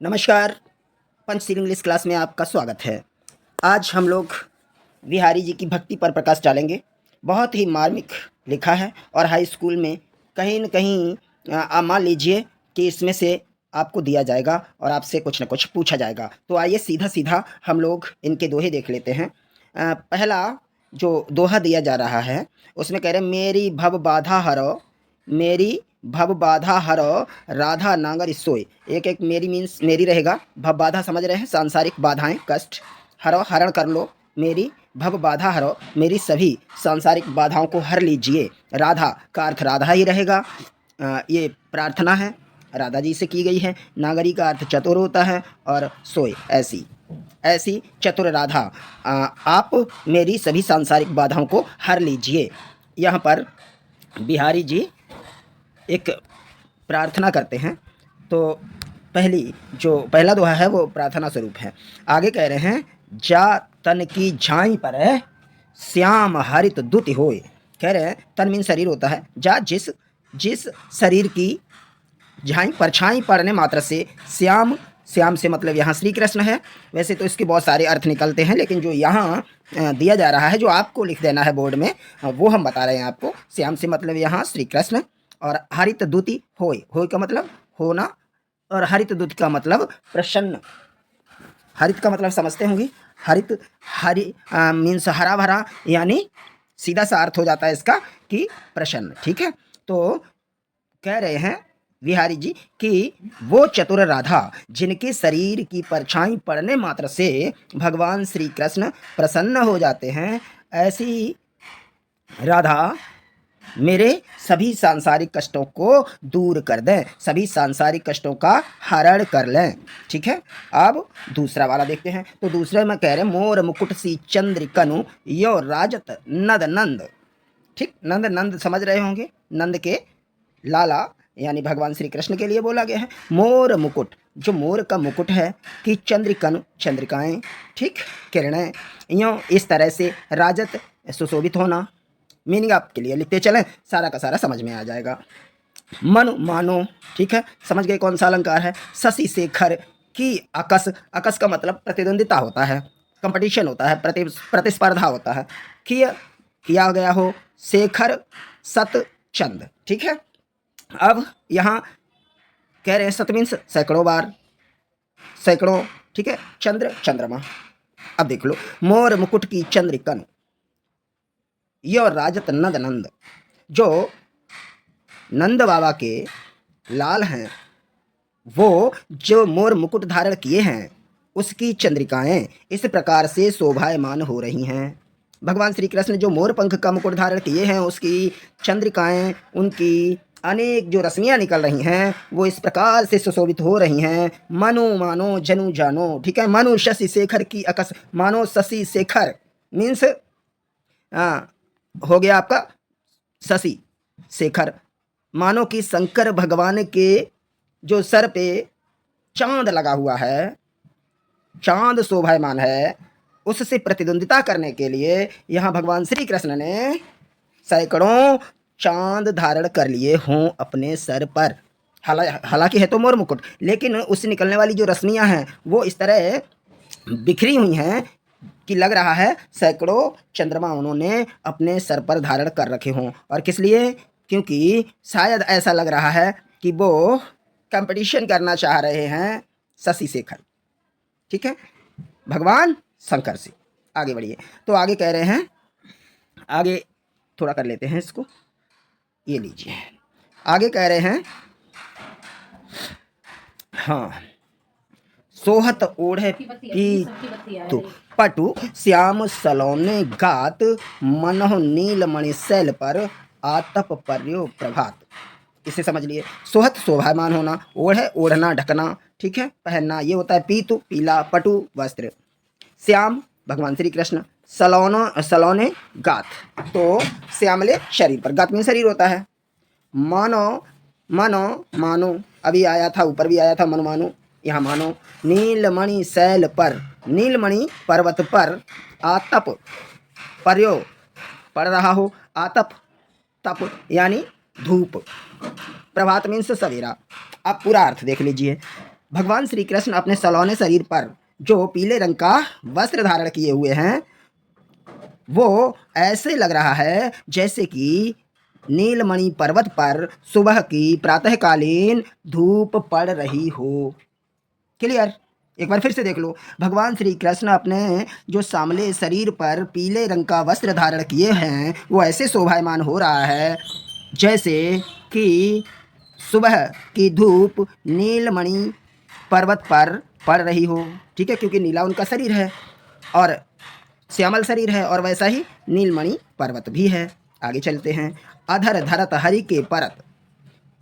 नमस्कार। Panchsheel English class में आपका स्वागत है। आज हम लोग बिहारी जी की भक्ति पर प्रकाश डालेंगे। बहुत ही मार्मिक लिखा है और हाई स्कूल में कहीं न कहीं मान लीजिए कि इसमें से आपको दिया जाएगा और आपसे कुछ न कुछ पूछा जाएगा। तो आइए सीधा-सीधा हम लोग इनके दोहे देख लेते हैं। पहला जो दोहा दिया जा रहा है उसमें कह रहे हैं, मेरी भव बाधा हरो, मेरी भव बाधा हरो, राधा नांगर सोए। एक मेरी मीन्स मेरी रहेगा, भव बाधा समझ रहे हैं, सांसारिक बाधाएं, कष्ट, हरो हरण कर लो, मेरी भव बाधा हरो, मेरी सभी सांसारिक बाधाओं को हर लीजिए। राधा का अर्थ राधा ही रहेगा। ये प्रार्थना है, राधा जी से की गई है। नागरी का अर्थ चतुर होता है और सोए ऐसी ऐसी चतुर राधा, आप मेरी सभी सांसारिक बाधाओं को हर लीजिए। यहाँ पर बिहारी जी एक प्रार्थना करते हैं। तो पहला दोहा है वो प्रार्थना स्वरूप है। आगे कह रहे हैं, जा तन की झाई पर श्याम हरित दुति होए। कह रहे हैं तन मीन शरीर होता है। जा जिस जिस शरीर की झाई परछाई पड़ने मात्र से श्याम, श्याम से मतलब यहाँ श्री कृष्ण है। वैसे तो इसके बहुत सारे अर्थ निकलते हैं, लेकिन जो यहाँ दिया जा रहा है, जो आपको लिख देना है बोर्ड में, वो हम बता रहे हैं आपको। श्याम से मतलब यहाँ श्री कृष्ण। और हरित दूती होय, होय का मतलब होना, और हरित दूत का मतलब प्रसन्न। हरित का मतलब समझते होंगे, हरित हरि मीन्स हरा भरा, यानी सीधा सा अर्थ हो जाता है इसका कि प्रसन्न। ठीक है। तो कह रहे हैं बिहारी जी कि वो चतुर राधा जिनके शरीर की परछाई पड़ने मात्र से भगवान श्री कृष्ण प्रसन्न हो जाते हैं, ऐसी राधा मेरे सभी सांसारिक कष्टों को दूर कर दें, सभी सांसारिक कष्टों का हरण कर लें। ठीक है। अब दूसरा वाला देखते हैं। तो दूसरे में कह रहे हैं, मोर मुकुट सी चंद्र कनु यो राजत नद नंद। ठीक, नंद नंद समझ रहे होंगे, नंद के लाला यानी भगवान श्री कृष्ण के लिए बोला गया है। मोर मुकुट, जो मोर का मुकुट है, कि चंद्र कनु चंद्रिकाएं, ठीक, किरणें, यूँ इस तरह से राजत सुशोभित होना। मीनिंग आपके लिए लिखते चलें, सारा का सारा समझ में आ जाएगा। मनु मानो, ठीक है, समझ गए कौन सा अलंकार है। शशि शेखर की अकस, अकस का मतलब प्रतिद्वंदिता होता है, कंपटीशन होता है, प्रतिस्पर्धा होता है। किया गया हो, शेखर सत चंद। ठीक है। अब यहाँ कह रहे हैं सत मीन्स सैकड़ों बार, सैकड़ों। ठीक है। चंद्र चंद्रमा। अब देख लो, मोर मुकुट की चंद्र कन, यो राजत नंद नंद, जो नंद बाबा के लाल हैं, वो जो मोर मुकुट धारण किए हैं, उसकी चंद्रिकाएं इस प्रकार से शोभायमान हो रही हैं। भगवान श्री कृष्ण जो मोर पंख का मुकुट धारण किए हैं, उसकी चंद्रिकाएं, उनकी अनेक जो रश्मियां निकल रही हैं, वो इस प्रकार से सुशोभित हो रही हैं। मनु मानो जनु जानो। ठीक है। मनु शशि शेखर की अकस, मानो शशि शेखर मीन्स हो गया आपका शशि शेखर, मानो कि शंकर भगवान के जो सर पे चांद लगा हुआ है, चांद शोभायमान है, उससे प्रतिद्वंदिता करने के लिए यहाँ भगवान श्री कृष्ण ने सैकड़ों चांद धारण कर लिए हों अपने सर पर। हालांकि है तो मोर मुकुट, लेकिन उससे निकलने वाली जो रश्मियां हैं वो इस तरह बिखरी हुई हैं कि लग रहा है सैकड़ों चंद्रमा उन्होंने अपने सर पर धारण कर रखे हों। और किस लिए? क्योंकि शायद ऐसा लग रहा है कि वो कंपटीशन करना चाह रहे हैं शशि शेखर, ठीक है, भगवान शंकर से। आगे बढ़िए। तो आगे कह रहे हैं, आगे थोड़ा कर लेते हैं इसको, ये लीजिए। आगे कह रहे हैं, हाँ, सोहत ओढ़े पीतु पटु श्याम सलोने गात, मनोह नीलमणि शैल पर आतप पर्यो प्रभात। इसे समझ लिए। सोहत शोभायमान होना, ओढ़े ओढ़ना ढकना, ठीक है, पहनना, ये होता है पीतु पीला, पटु वस्त्र, श्याम भगवान श्री कृष्ण, सलोने गात, तो श्यामले शरीर पर, गात में शरीर होता है। मानो मानो मानो, अभी आया था, ऊपर भी आया था मनु मानो, यहाँ मानो। नीलमणि शैल पर, नीलमणि पर्वत पर, आतप पर्यो पड़ रहा हो, आतप तप यानी धूप, प्रभात मीन्स सवेरा। अब पूरा अर्थ देख लीजिए। भगवान श्री कृष्ण अपने सलौने शरीर पर जो पीले रंग का वस्त्र धारण किए हुए हैं वो ऐसे लग रहा है जैसे कि नीलमणि पर्वत पर सुबह की प्रातःकालीन धूप पड़ रही हो। क्लियर? एक बार फिर से देख लो। भगवान श्री कृष्ण अपने जो सांवले शरीर पर पीले रंग का वस्त्र धारण किए हैं वो ऐसे शोभायमान हो रहा है जैसे कि सुबह की धूप नीलमणि पर्वत पर पड़ रही हो। ठीक है, क्योंकि नीला उनका शरीर है और श्यामल शरीर है और वैसा ही नीलमणि पर्वत भी है। आगे चलते हैं। अधर धरत हरि के परत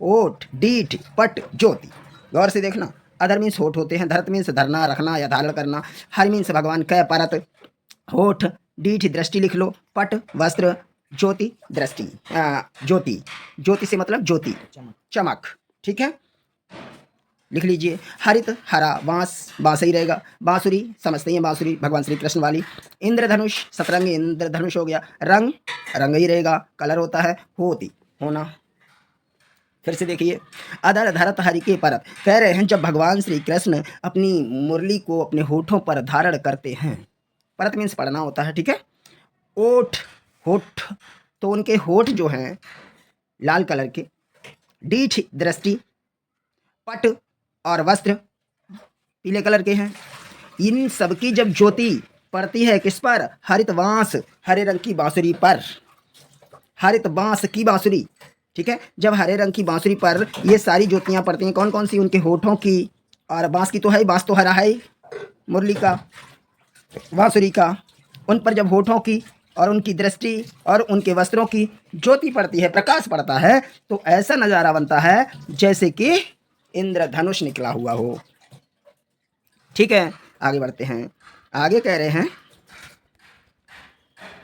ओठ डीठ पट ज्योति। गौर से देखना, अधर मीन्स होठ होते हैं, धरत मीन्स धरना रखना या धारण करना, हरि मीन्स भगवान कै परत, होठ डीठ दृष्टि लिख लो, पट वस्त्र, ज्योति दृष्टि, ज्योति ज्योति से मतलब ज्योति चमक। ठीक है, लिख लीजिए। हरित हरा बांस, बांस ही रहेगा। बांसुरी समझते हैं, बांसुरी भगवान श्री कृष्ण वाली। इंद्रधनुष सतरंगी इंद्रधनुष हो गया। रंग रंग ही रहेगा, कलर होता है। होती होना। फिर से देखिए, अधर धरत हरि के परत, कह रहे हैं जब भगवान श्री कृष्ण अपनी मुरली को अपने होठों पर धारण करते हैं, परत मीन्स पढ़ना होता है। ठीक है, ओठ होठ, तो उनके होठ जो हैं लाल कलर के, डीठ दृष्टि, पट और वस्त्र पीले कलर के हैं। इन सबकी जब ज्योति पड़ती है किस पर? हरित बांस, हरे रंग की बांसुरी पर, हरित बांस की बांसुरी। ठीक है, जब हरे रंग की बांसुरी पर ये सारी ज्योतियां पड़ती हैं, कौन कौन सी? उनके होठों की, और बांस की तो है, बांस तो हरा है, मुरली का, बांसुरी का। उन पर जब होठों की और उनकी दृष्टि और उनके वस्त्रों की ज्योति पड़ती है, प्रकाश पड़ता है, तो ऐसा नजारा बनता है जैसे कि इंद्रधनुष निकला हुआ हो। ठीक है, आगे बढ़ते हैं। आगे कह रहे हैं,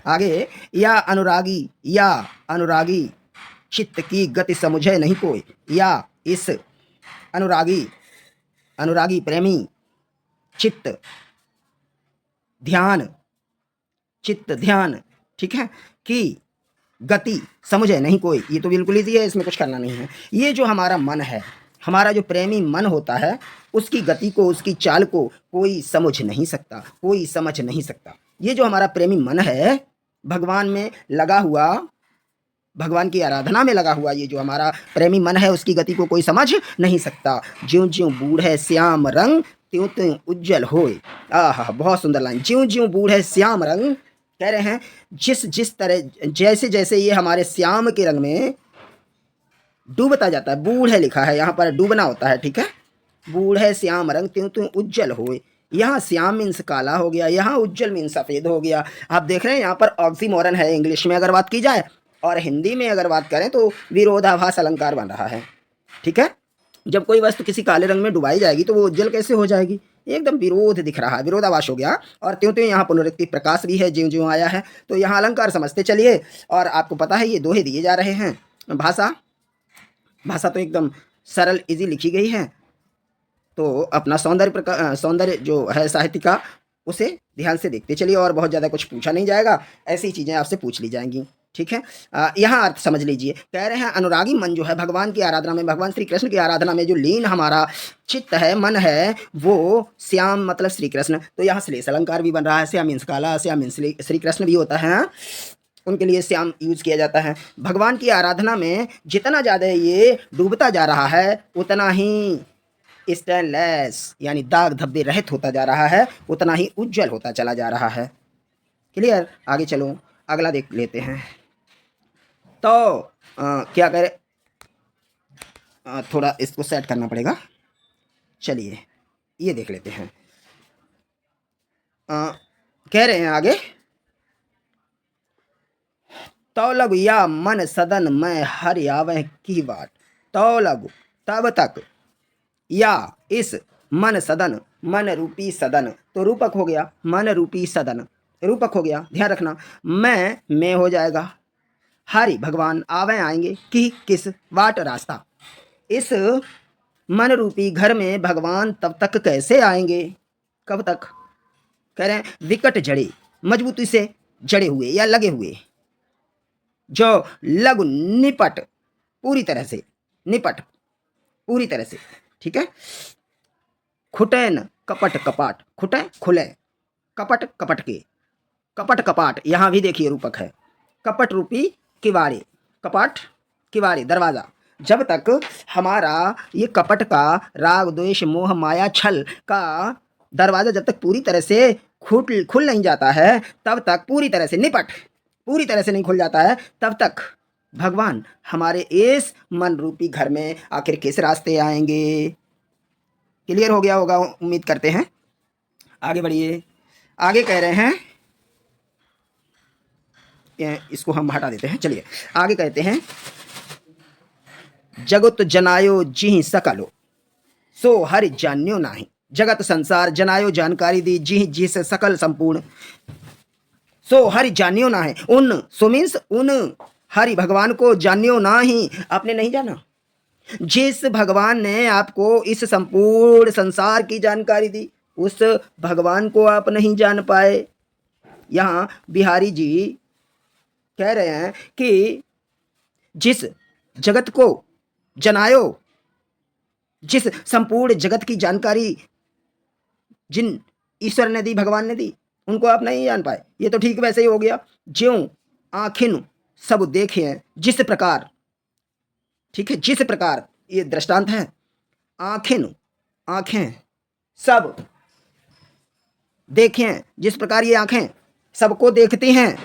आगे या अनुरागी चित्त की गति समझे नहीं कोई, या इस अनुरागी प्रेमी चित्त ध्यान, चित्त ध्यान, ठीक है, कि गति समझे नहीं कोई। ये तो बिल्कुल ईजी है, इसमें कुछ करना नहीं है। ये जो हमारा मन है, हमारा जो प्रेमी मन होता है, उसकी गति को, उसकी चाल को कोई समझ नहीं सकता, कोई समझ नहीं सकता। ये जो हमारा प्रेमी मन है, भगवान में लगा हुआ, भगवान की आराधना में लगा हुआ, ये जो हमारा प्रेमी मन है, उसकी गति को कोई समझ नहीं सकता। ज्यों ज्यों बूढ़े श्याम रंग त्यों त्यों उज्जवल होए। आहा, बहुत सुंदर लाइन। ज्यों ज्यों बूढ़े श्याम रंग, कह रहे हैं जिस तरह, जैसे जैसे ये हमारे श्याम के रंग में डूबता जाता है, बूढ़े लिखा है यहाँ पर, डूबना होता है। ठीक है, बूढ़े श्याम रंग त्यों त्यों उज्जवल होए। यहाँ श्याम मीन्स काला हो गया, यहाँ उज्जवल मीन्स सफ़ेद हो गया। आप देख रहे हैं यहाँ पर ऑक्सीमोरन है इंग्लिश में अगर बात की जाए, और हिंदी में अगर बात करें तो विरोधाभास अलंकार बन रहा है। ठीक है, जब कोई वस्तु किसी काले रंग में डुबाई जाएगी तो वो उज्जवल कैसे हो जाएगी? एकदम विरोध दिख रहा है, विरोधाभास हो गया। और त्यों त्यों यहाँ पुनरुक्ति प्रकाश भी है, ज्यों ज्यों आया है, तो यहाँ अलंकार समझते चलिए। और आपको पता है ये दोहे दिए जा रहे हैं। भाषा तो एकदम सरल इजी लिखी गई है, तो अपना सौंदर्य जो है साहित्य का, उसे ध्यान से देखते चलिए, और बहुत ज़्यादा कुछ पूछा नहीं जाएगा, ऐसी चीज़ें आपसे पूछ ली जाएंगी। ठीक है, यहाँ अर्थ समझ लीजिए। कह रहे हैं अनुरागी मन जो है भगवान की आराधना में, भगवान श्री कृष्ण की आराधना में जो लीन हमारा चित्त है, मन है, वो श्याम मतलब श्री कृष्ण। तो यहाँ श्लेष अलंकार भी बन रहा है। श्याम मीन्स काला, श्याम मीन्स श्री कृष्ण भी होता है, उनके लिए श्याम यूज किया जाता है। भगवान की आराधना में जितना ज़्यादा ये डूबता जा रहा है, उतना ही स्टेनलेस यानी दाग धब्बे रहित होता जा रहा है, उतना ही उज्जवल होता चला जा रहा है। क्लियर? आगे चलो, अगला देख लेते हैं। तो क्या करें, थोड़ा इसको सेट करना पड़ेगा। चलिए ये देख लेते हैं। कह रहे हैं आगे, तो लगु या मन सदन में हर आवे की बाट, तो लगु तब तक या इस मन सदन, मन रूपी सदन, तो रूपक हो गया, मन रूपी सदन रूपक हो गया, ध्यान रखना। मैं हो जाएगा, हरि भगवान, आवे आएंगे, कि किस, बाट रास्ता। इस मन रूपी घर में भगवान तब तक कैसे आएंगे, कब तक? कह रहे हैं विकट जड़े, मजबूती से जड़े हुए या लगे हुए, जो लघु निपट, पूरी तरह से, निपट पूरी तरह से। ठीक है, खुटे न कपट कपाट, खुटे खुले, कपट कपट के, कपट कपाट, यहाँ भी देखिए रूपक है, कपट रूपी किवाड़े, कपाट किवाड़े दरवाज़ा। जब तक हमारा ये कपट का राग द्वेष मोह माया छल का दरवाज़ा जब तक पूरी तरह से खुल नहीं जाता है, तब तक पूरी तरह से निपट पूरी तरह से नहीं खुल जाता है, तब तक भगवान हमारे इस मन रूपी घर में आखिर किस रास्ते आएंगे। क्लियर हो गया होगा उम्मीद करते हैं। आगे बढ़िए। आगे कह रहे हैं, इसको हम हटा देते हैं। चलिए आगे कहते हैं, जगत जनायो जिहि सकलो सो हरि जान्यो नाही। जगत संसार जनायो जानकारी दी, जिहि जिस सकल संपूर्ण, सो हरि जान्यो ना है। उन सो मीन्स उन हरि भगवान को जान्यो ना ही, आपने नहीं जाना। जिस भगवान ने आपको इस संपूर्ण संसार की जानकारी दी, उस भगवान को आप नहीं जान पाए। यहाँ बिहारी जी कह रहे हैं कि जिस जगत को जनायो, जिस संपूर्ण जगत की जानकारी जिन ईश्वर ने दी, भगवान ने दी, उनको आप नहीं जान पाए। ये तो ठीक वैसे ही हो गया, ज्यों आँखिन सब देखे हैं जिस प्रकार, ठीक है, जिस प्रकार ये दृष्टांत है। आँखिन, आँखें सब देखें, जिस प्रकार ये आँखें सबको देखती हैं,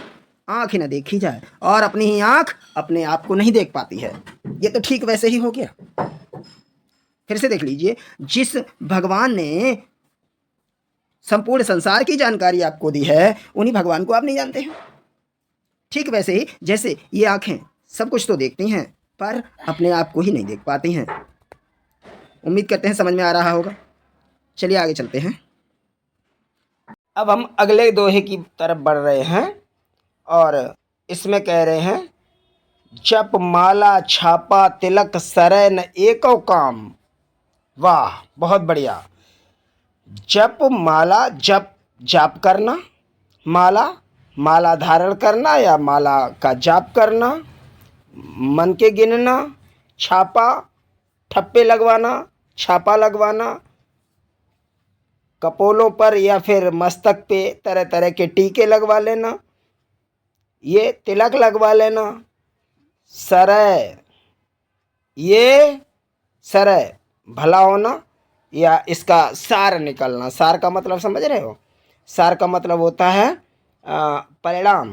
आँख न देखी जाए और अपनी ही आँख अपने आप को नहीं देख पाती है। ये तो ठीक वैसे ही हो गया। फिर से देख लीजिए, जिस भगवान ने संपूर्ण संसार की जानकारी आपको दी है, उन्हीं भगवान को आप नहीं जानते हैं। ठीक वैसे ही जैसे ये आँखें सब कुछ तो देखती हैं, पर अपने आप को ही नहीं देख पाती हैं। उम्मीद करते हैं समझ में आ रहा होगा। चलिए आगे चलते हैं। अब हम अगले दोहे की तरफ बढ़ रहे हैं और इसमें कह रहे हैं, जप माला छापा तिलक सरै न एको काम। वाह, बहुत बढ़िया। जप माला, जप जाप करना, माला माला धारण करना या माला का जाप करना, मन के गिनना, छापा ठप्पे लगवाना, छापा लगवाना, कपोलों पर या फिर मस्तक पे तरह तरह के टीके लगवा लेना, ये तिलक लगवा लेना, सरय, ये सरय भला होना या इसका सार निकलना। सार का मतलब समझ रहे हो? सार का मतलब होता है परिणाम।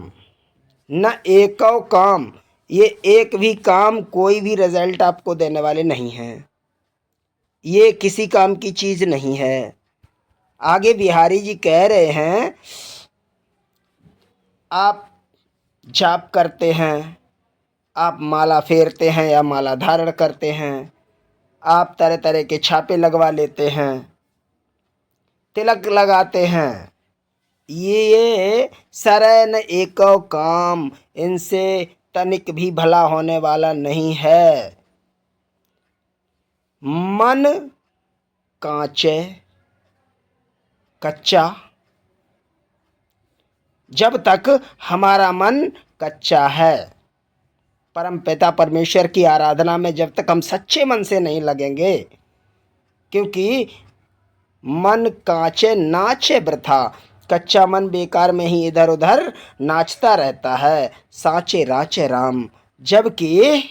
न एको काम, ये एक भी काम कोई भी रिजल्ट आपको देने वाले नहीं हैं, ये किसी काम की चीज़ नहीं है। आगे बिहारी जी कह रहे हैं, आप जाप करते हैं, आप माला फेरते हैं या माला धारण करते हैं, आप तरह तरह के छापे लगवा लेते हैं, तिलक लगाते हैं, ये सरैन एको काम, इनसे तनिक भी भला होने वाला नहीं है। मन कांचे कच्चा, जब तक हमारा मन कच्चा है, परम पिता परमेश्वर की आराधना में जब तक हम सच्चे मन से नहीं लगेंगे, क्योंकि मन कांचे नाचे वृथा, कच्चा मन बेकार में ही इधर उधर नाचता रहता है। साचे राचे राम, जबकि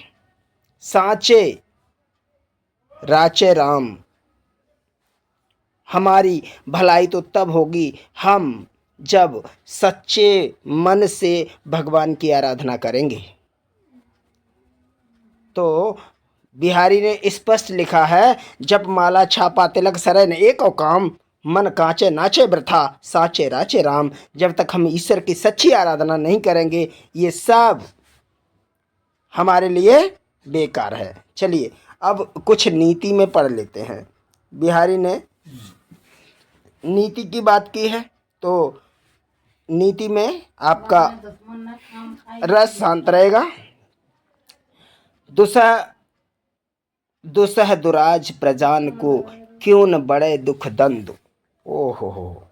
साचे राचे राम, हमारी भलाई तो तब होगी हम जब सच्चे मन से भगवान की आराधना करेंगे। तो बिहारी ने स्पष्ट लिखा है, जप माला छापा तिलक सरैन एको काम, मन कांचे नाचे वृथा, साचे राचे राम। जब तक हम ईश्वर की सच्ची आराधना नहीं करेंगे, ये सब हमारे लिए बेकार है। चलिए अब कुछ नीति में पढ़ लेते हैं। बिहारी ने नीति की बात की है, तो नीति में आपका रस शांत रहेगा। दुसह दुराज प्रजान को क्यों न बड़े दुख दंद। ओहो हो,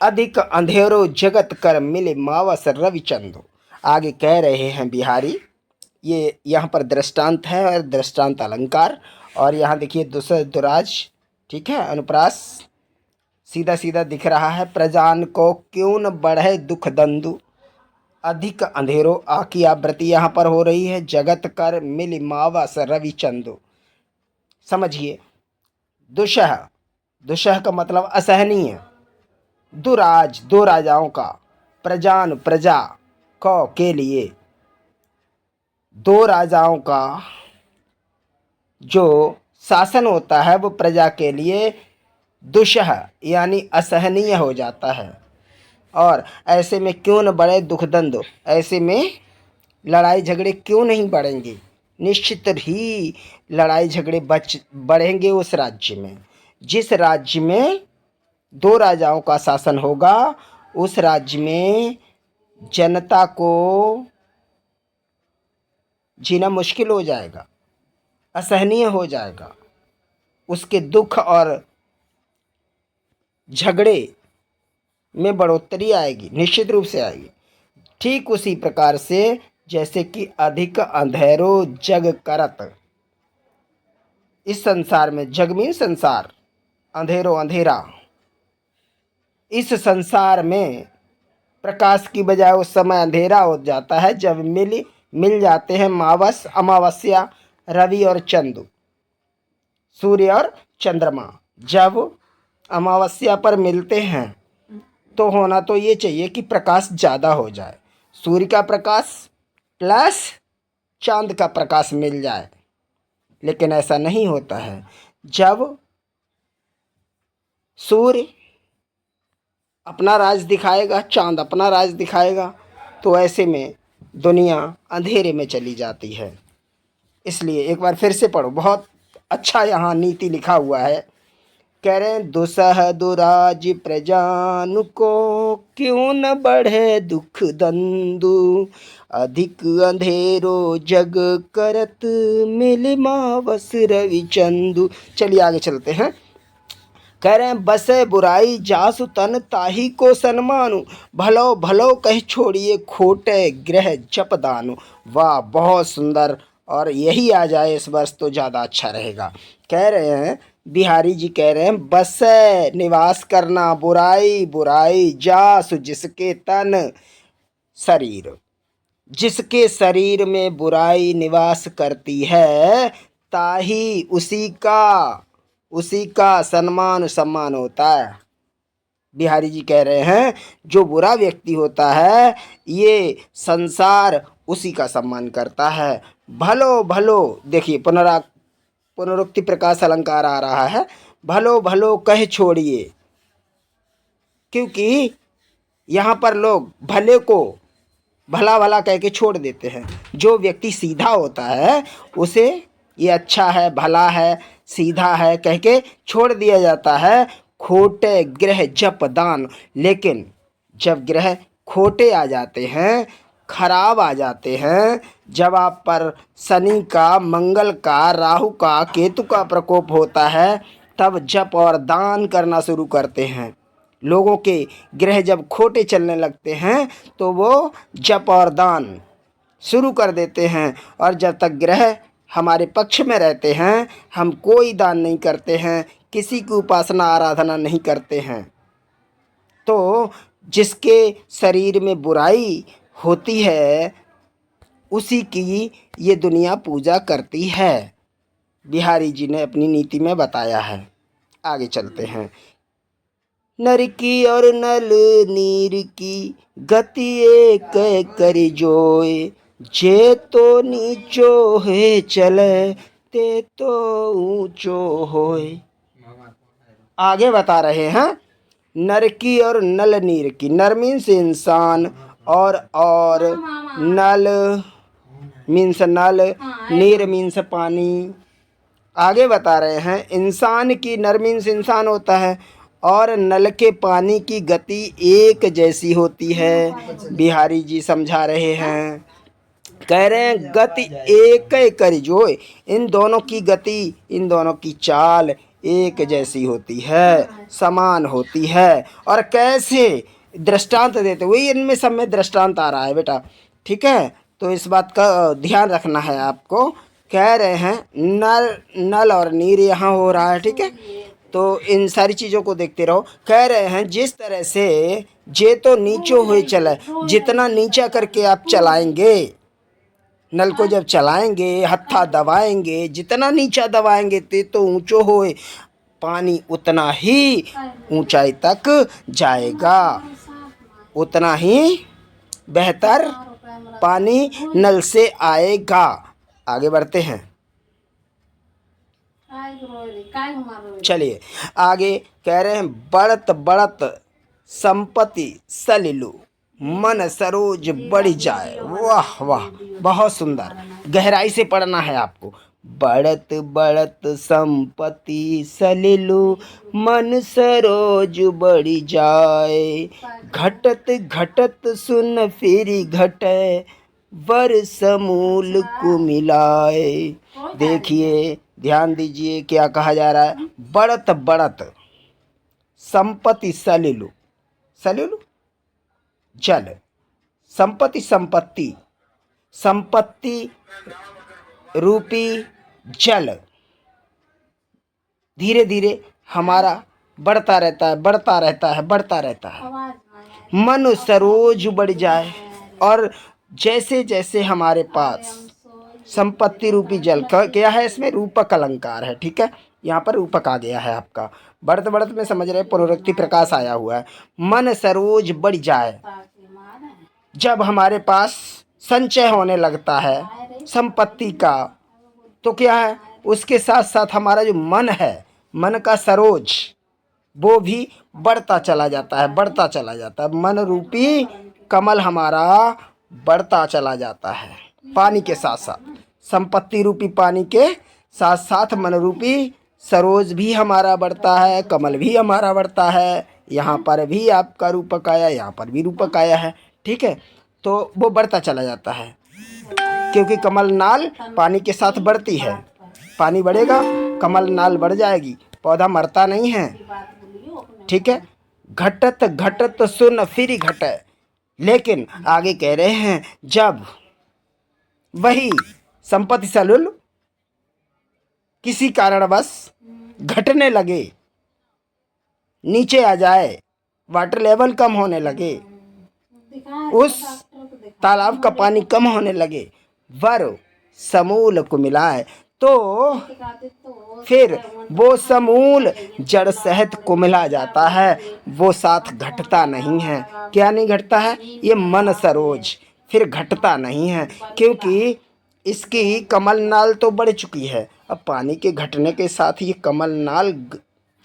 अधिक अंधेरो जगत कर मिले मावस रविचंदो। आगे कह रहे हैं बिहारी, ये यहाँ पर दृष्टांत है और दृष्टांत अलंकार, और यहाँ देखिए दुसह दुराज, ठीक है, अनुप्रास सीधा सीधा दिख रहा है। प्रजान को क्यों न बढ़े दुख दंदु, अधिक अंधेरो आकी आवृत्ति यहाँ पर हो रही है। जगत कर मिल मावस रवि चंदु। समझिए, दुषह, दुषह का मतलब असहनीय। दुराज, दो राजाओं का। प्रजान, प्रजा को के लिए, दो राजाओं का जो शासन होता है वो प्रजा के लिए दुषह यानी असहनीय हो जाता है। और ऐसे में क्यों न बढ़े दुखदंड, ऐसे में लड़ाई झगड़े क्यों नहीं बढ़ेंगे। निश्चित ही लड़ाई झगड़े बढ़ेंगे उस राज्य में। जिस राज्य में दो राजाओं का शासन होगा उस राज्य में जनता को जीना मुश्किल हो जाएगा, असहनीय हो जाएगा। उसके दुख और झगड़े में बढ़ोतरी आएगी, निश्चित रूप से आएगी। ठीक उसी प्रकार से जैसे कि अधिक अंधेरो जग करत, इस संसार में, जग में संसार, अंधेरो अंधेरा, इस संसार में प्रकाश की बजाय उस समय अंधेरा हो जाता है जब मिल जाते हैं मावस, अमावस्या, रवि और चंदु, सूर्य और चंद्रमा। जब अमावस्या पर मिलते हैं तो होना तो ये चाहिए कि प्रकाश ज़्यादा हो जाए, सूर्य का प्रकाश प्लस चांद का प्रकाश मिल जाए। लेकिन ऐसा नहीं होता है। जब सूर्य अपना राज दिखाएगा, चांद अपना राज दिखाएगा, तो ऐसे में दुनिया अंधेरे में चली जाती है। इसलिए एक बार फिर से पढ़ो, बहुत अच्छा यहाँ नीति लिखा हुआ है। कह रहे हैं, दुसह दुराज प्रजानु को क्यों न बढ़े दुख दंदु, अधिक अंधेरो जग करत मिल मावस रवि चंदु। चलिए आगे चलते हैं। कह रहे हैं, बसे बुराई जासु तन ताही को सन्मानु, भलो भलो कह छोड़िए खोटे ग्रह जप दानु। वाह, बहुत सुंदर। और यही आ जाए इस वर्ष तो ज़्यादा अच्छा रहेगा। कह रहे हैं, बिहारी जी कह रहे हैं, बसे निवास करना, बुराई बुराई जासु जिसके तन शरीर, जिसके शरीर में बुराई निवास करती है ताही उसी का सम्मान होता है। बिहारी जी कह रहे हैं, जो बुरा व्यक्ति होता है ये संसार उसी का सम्मान करता है। भलो भलो, देखिए पुनरुक्ति प्रकाश अलंकार आ रहा है। भलो भलो कह छोड़िए, क्योंकि यहाँ पर लोग भले को भला भला कह के छोड़ देते हैं। जो व्यक्ति सीधा होता है उसे ये अच्छा है, भला है, सीधा है कह के छोड़ दिया जाता है। खोटे ग्रह जप दान, लेकिन जब ग्रह खोटे आ जाते हैं, खराब आ जाते हैं, जब आप पर शनि का, मंगल का, राहु का, केतु का प्रकोप होता है, तब जप और दान करना शुरू करते हैं। लोगों के ग्रह जब खोटे चलने लगते हैं तो वो जप और दान शुरू कर देते हैं। और जब तक ग्रह हमारे पक्ष में रहते हैं हम कोई दान नहीं करते हैं, किसी की उपासना आराधना नहीं करते हैं। तो जिसके शरीर में बुराई होती है उसी की ये दुनिया पूजा करती है। बिहारी जी ने अपनी नीति में बताया है। आगे चलते हैं। नर की और नल नीर की गति एक कर जोए, जे तो नीचो है चले ते तो ऊंचो होए। आगे बता रहे हैं, नर की और नल नीर की। नर मीन्स इंसान और नल मीन्स नल, नीर मीन्स पानी। आगे बता रहे हैं, इंसान की, नर मीन्स इंसान होता है, और नल के पानी की गति एक जैसी होती है। बिहारी जी समझा रहे हैं। कह रहे हैं, गति एक कर जोए, इन दोनों की गति, इन दोनों की चाल एक जैसी होती है, समान होती है। और कैसे दृष्टांत देते हुए, इनमें सब में दृष्टांत आ रहा है बेटा, ठीक है, तो इस बात का ध्यान रखना है आपको। कह रहे हैं, नल और नीर यहाँ हो रहा है, ठीक है। तो इन सारी चीज़ों को देखते रहो। कह रहे हैं जिस तरह से जे तो नीचो हुए चले, जितना नीचा करके आप चलाएंगे नल को, जब चलाएंगे हत्था दबाएंगे, जितना नीचा दबाएंगे ते तो ऊंचो होए, पानी उतना ही ऊंचाई तक जाएगा, उतना ही बेहतर पानी नल से आएगा। आगे बढ़ते हैं। चलिए आगे कह रहे हैं बढ़त बढ़त संपत्ति सलिलु मन सरोज बढ़ जाए। वाह वाह, बहुत सुंदर, गहराई से पढ़ना है आपको। बढ़त बढ़त संपत्ति सलिलु मन सरोज बढ़ जाए, घटत घटत सुन फिर घटे वर समूल को मिलाए। देखिए ध्यान दीजिए क्या कहा जा रहा है। बढ़त बढ़त संपत्ति सलिलु, सलिलु जल, संपत्ति संपत्ति, संपत्ति रूपी जल धीरे धीरे हमारा बढ़ता रहता है, बढ़ता रहता है, बढ़ता रहता है। मन सरोज बढ़ जाए, और जैसे जैसे हमारे पास संपत्ति रूपी जल का क्या है, इसमें रूपक अलंकार है, ठीक है, यहाँ पर रूपक आ गया है आपका। बढ़त बढ़त में समझ रहे, पुनरुक्ति प्रकाश आया हुआ है। मन सरोज बढ़ जाए, जब हमारे पास संचय होने लगता है संपत्ति का, तो क्या है, उसके साथ साथ हमारा जो मन है, मन का सरोज वो भी बढ़ता चला जाता है, बढ़ता चला जाता है। मन रूपी कमल हमारा बढ़ता चला जाता है पानी के साथ साथ, संपत्ति रूपी पानी के साथ साथ मन रूपी सरोज भी हमारा बढ़ता है, कमल भी हमारा बढ़ता है। यहाँ पर भी आपका रूपक आया, यहाँ पर भी रूपक आया है, ठीक है, तो वो बढ़ता चला जाता है, क्योंकि कमल नाल पानी के साथ बढ़ती है। पानी बढ़ेगा, कमल नाल बढ़ जाएगी, पौधा मरता नहीं है, ठीक है। घटत घटत सुन फिर घटे, लेकिन आगे कह रहे हैं जब वही संपत्ति सलिल किसी कारणवश घटने लगे, नीचे आ जाए, वाटर लेवल कम होने लगे, उस तालाब का पानी कम होने लगे, वर समूल को मिलाए, तो फिर वो समूल जड़ सहित कुमिला जाता है, वो साथ घटता नहीं है। क्या नहीं घटता है, ये मन सरोज फिर घटता नहीं है, क्योंकि इसकी कमल नाल तो बढ़ चुकी है। अब पानी के घटने के साथ ये कमल नाल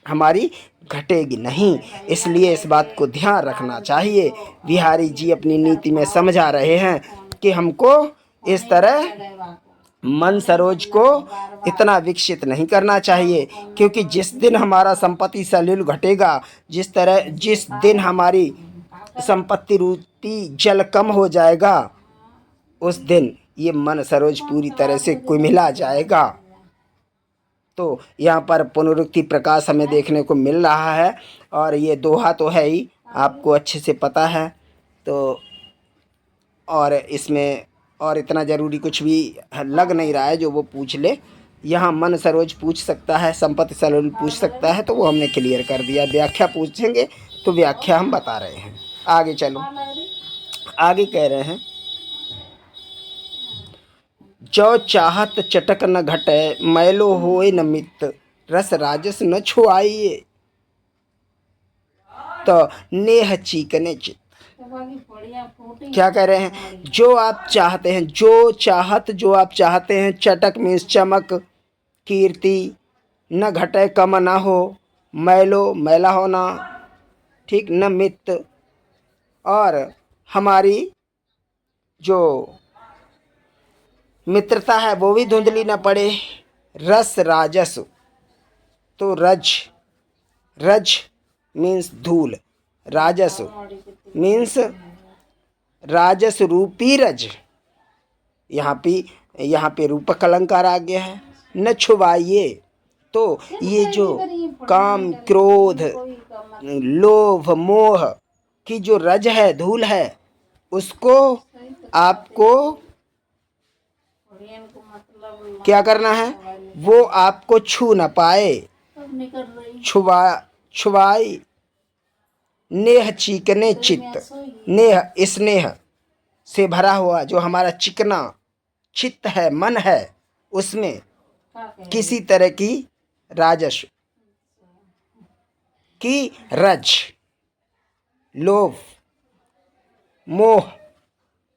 हमारी घटेगी नहीं, इसलिए इस बात को ध्यान रखना चाहिए। बिहारी जी अपनी नीति में समझा रहे हैं कि हमको इस तरह मन सरोज को इतना विकसित नहीं करना चाहिए, क्योंकि जिस दिन हमारा संपत्ति सलिल घटेगा, जिस दिन हमारी संपत्ति रूपी जल कम हो जाएगा, उस दिन ये मन सरोज पूरी तरह से कुमिला जाएगा। तो यहाँ पर पुनरुक्ति प्रकाश हमें देखने को मिल रहा है, और ये दोहा तो है ही, आपको अच्छे से पता है। तो और इसमें और इतना ज़रूरी कुछ भी लग नहीं रहा है जो वो पूछ ले। यहाँ मन सरोज पूछ सकता है, संपत्ति सलिल पूछ सकता है, तो वो हमने क्लियर कर दिया। व्याख्या पूछेंगे तो व्याख्या हम बता रहे हैं। आगे चलो, आगे कह रहे हैं जो चाहत चटक न घटे, मैलो होए न मित, रस राजस न छुआइए, तो नेह चीकने चित। क्या कह रहे हैं, जो आप चाहते हैं, जो चाहत जो आप चाहते हैं, चटक मीन्स चमक, कीर्ति, न घटे कम ना हो, मैलो मैला होना, ठीक, न मित, और हमारी जो मित्रता है वो भी धुंधली न पड़े, रस राजस, तो रज, रज मीन्स धूल, राजस मीन्स राजस रूपी रज, यहाँ पे रूपक अलंकार आ गया है। न छुवाइए, तो ये जो काम क्रोध लोभ मोह की जो रज है, धूल है, उसको आपको क्या करना है, वो आपको छू न पाए, छुवाई नेह चिकने चित्त, नेह स्नेह से भरा हुआ जो हमारा चिकना चित्त है, मन है, उसमें किसी तरह की राजस की रज, लोभ, मोह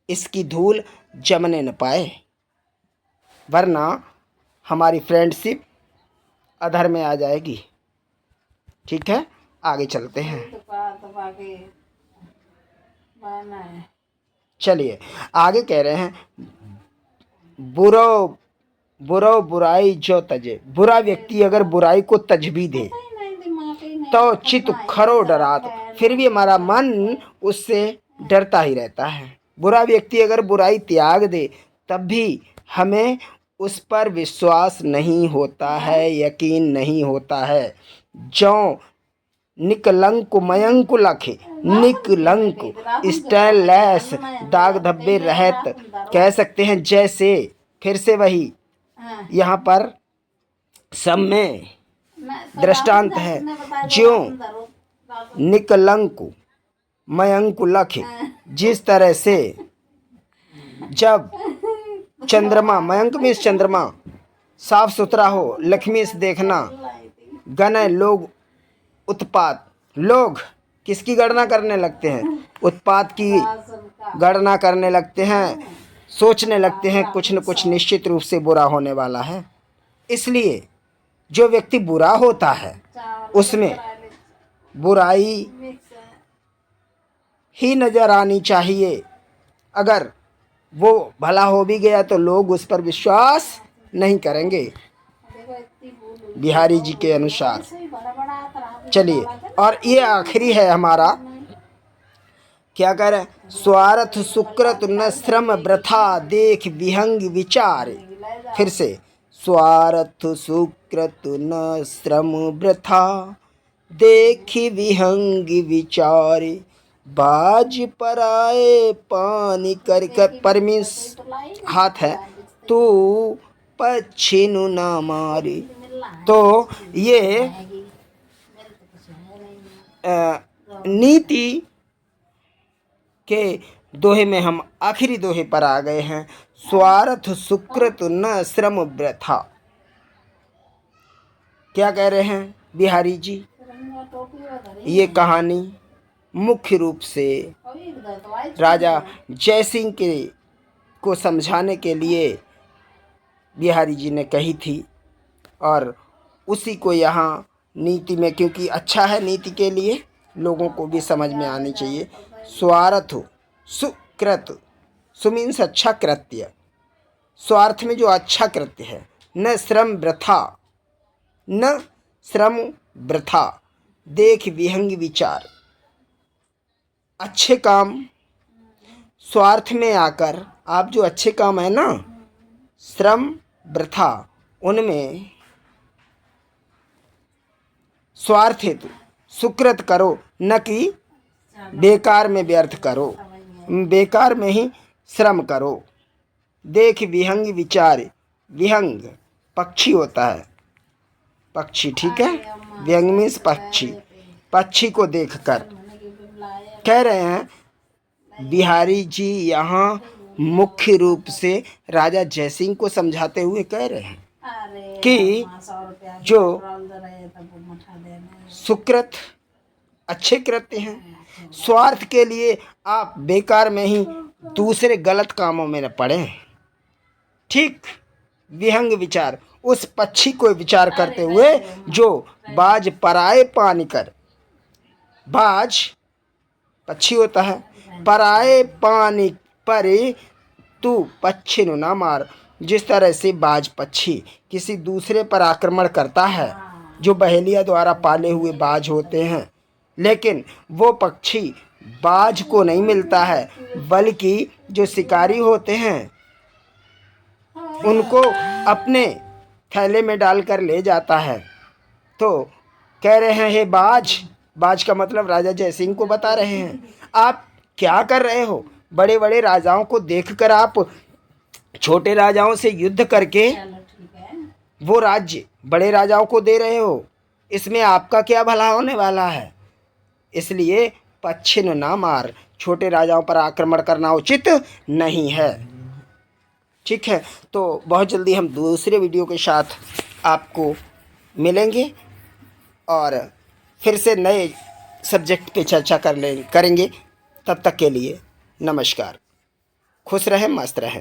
इसकी धूल जमने न पाए, वरना हमारी फ्रेंडशिप अधर में आ जाएगी। ठीक है, आगे चलते हैं। चलिए आगे कह रहे हैं, बुरो बुराई जो तजे, बुरा व्यक्ति अगर बुराई को तज भी दे तो चित खरो डरात, फिर भी हमारा मन उससे डरता ही रहता है। बुरा व्यक्ति अगर बुराई त्याग दे तब भी हमें उस पर विश्वास नहीं होता है, यकीन नहीं होता है। जो निकलंक मयंक लखे, निकलंक स्टेनलेस दाग धब्बे रहत, कह सकते हैं जैसे, फिर से वही यहाँ पर सब में दृष्टांत है। ज्यों निकलंक मयंक लखे, जिस तरह से जब चंद्रमा, मयंक में चंद्रमा साफ सुथरा हो, लक्ष्मी से देखना, गणय लोग उत्पात, लोग किसकी गणना करने लगते हैं? उत्पात की गणना करने लगते हैं, सोचने लगते हैं कुछ न कुछ निश्चित रूप से बुरा होने वाला है। इसलिए जो व्यक्ति बुरा होता है उसमें बुराई ही नजर आनी चाहिए। अगर वो भला हो भी गया तो लोग उस पर विश्वास नहीं करेंगे, बिहारी जी के अनुसार। चलिए, और ये आखिरी है हमारा, क्या कह रहे हैं? स्वार्थ सुकृत न श्रम वृथा, देख विहंग विचार। फिर से, स्वार्थ सुकृत न श्रम वृथा, देख विहंग विचार। बाज पराए पानी कर, परमिस हाथ है, तू पछिनु ना मारी। तो ये नीति के दोहे में हम आखिरी दोहे पर आ गए हैं। स्वार्थ सुकृत न श्रम वृथा। क्या कह रहे हैं बिहारी जी? ये कहानी मुख्य रूप से राजा जयसिंह के को समझाने के लिए बिहारी जी ने कही थी, और उसी को यहाँ नीति में, क्योंकि अच्छा है नीति के लिए, लोगों को भी समझ में आनी चाहिए। स्वार्थ सुकृत, सुमीन्स अच्छा कृत्य, स्वार्थ में जो अच्छा कृत्य है, न श्रम वृथा, न श्रम वृथा, देख विहंग विचार। अच्छे काम स्वार्थ में आकर, आप जो अच्छे काम है ना, श्रम वृथा, उनमें स्वार्थ हेतु सुकृत करो, न कि बेकार में व्यर्थ करो, बेकार में ही श्रम करो। देख विहंग विचार, विहंग पक्षी होता है, पक्षी, ठीक है, विहंग मीन्स पक्षी, पक्षी को देखकर। कह रहे हैं बिहारी जी यहाँ मुख्य रूप से राजा जयसिंह को समझाते हुए कह रहे हैं कि जो सुकृत अच्छे कृत्य हैं, स्वार्थ के लिए आप बेकार में ही दूसरे गलत कामों में न पड़ें। ठीक विहंग विचार, उस पक्षी को विचार करते हुए जो बाज पराए पानी कर, बाज पक्षी होता है, पराए पानी पर तू पक्षी नु ना मार। जिस तरह से बाज पक्षी किसी दूसरे पर आक्रमण करता है, जो बहेलिया द्वारा पाले हुए बाज होते हैं, लेकिन वो पक्षी बाज को नहीं मिलता है, बल्कि जो शिकारी होते हैं उनको अपने थैले में डालकर ले जाता है। तो कह रहे हैं, हे बाज, बाज का मतलब राजा जयसिंह को बता रहे हैं, आप क्या कर रहे हो? बड़े बड़े राजाओं को देखकर आप छोटे राजाओं से युद्ध करके वो राज्य बड़े राजाओं को दे रहे हो, इसमें आपका क्या भला होने वाला है। इसलिए पच्छिन ना मार, छोटे राजाओं पर आक्रमण करना उचित नहीं है। ठीक है, तो बहुत जल्दी हम दूसरे वीडियो के साथ आपको मिलेंगे और फिर से नए सब्जेक्ट पे चर्चा करेंगे। तब तक के लिए नमस्कार। खुश रहें, मस्त रहें।